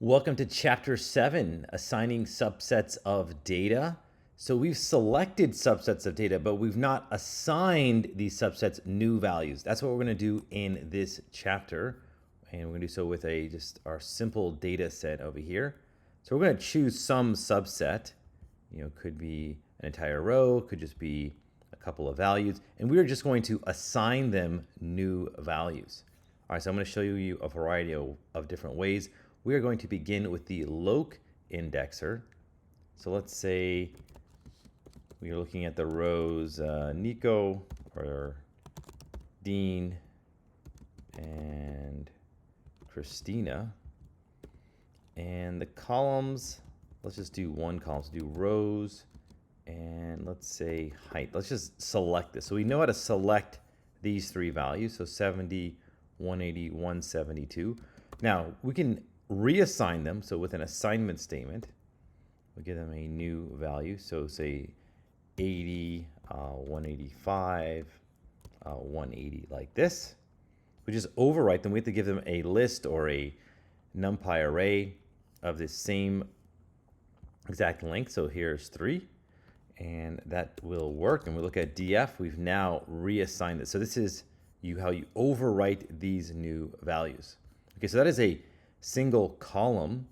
Welcome to Chapter 7, Assigning Subsets of Data. So we've selected subsets of data, but we've not assigned these subsets new values. That's what we're going to do in this chapter. And we're going to do so with just our simple data set over here. So we're going to choose some subset. Could be an entire row, could just be a couple of values. And we're just going to assign them new values. All right, so I'm going to show you a variety of different ways. We are going to begin with the loc indexer. So let's say we are looking at the rows Nico or Dean and Christina. And the columns, let's just do one column. So do rows and let's say height. Let's just select this. So we know how to select these three values. So 70, 180, 172. Now we can reassign them. So with an assignment statement, we give them a new value. So say 80, 185, 180 like this. We just overwrite them. We have to give them a list or a NumPy array of the same exact length. So here's 3, and that will work. And we look at df, we've now reassigned it. So this is how you overwrite these new values. Okay, so that is a single column.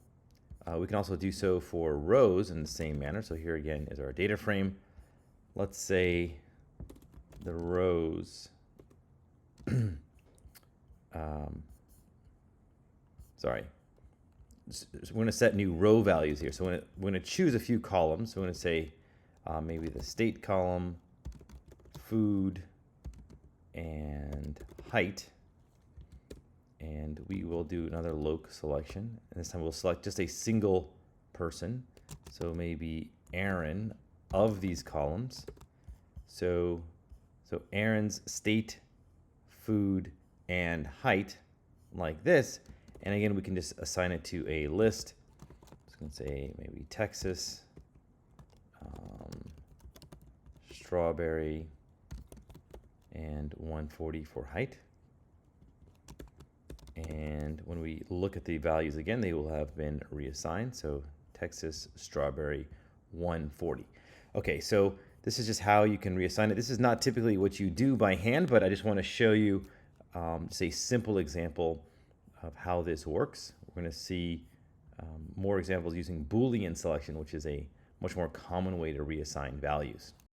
We can also do so for rows in the same manner. So here again is our data frame. Let's say the rows, sorry, so we're going to set new row values here. So we're going to choose a few columns. So we're going to say maybe the state column, food, and height. And we will do another loc selection. And this time we'll select just a single person. So maybe Aaron of these columns. So Aaron's state, food, and height like this. And again, we can just assign it to a list. Just going to say maybe Texas, strawberry, and 140 for height. And when we look at the values again, they will have been reassigned. So Texas, strawberry, 140. Okay, so this is just how you can reassign it. This is not typically what you do by hand, but I just want to show you just a simple example of how this works. We're going to see more examples using Boolean selection, which is a much more common way to reassign values.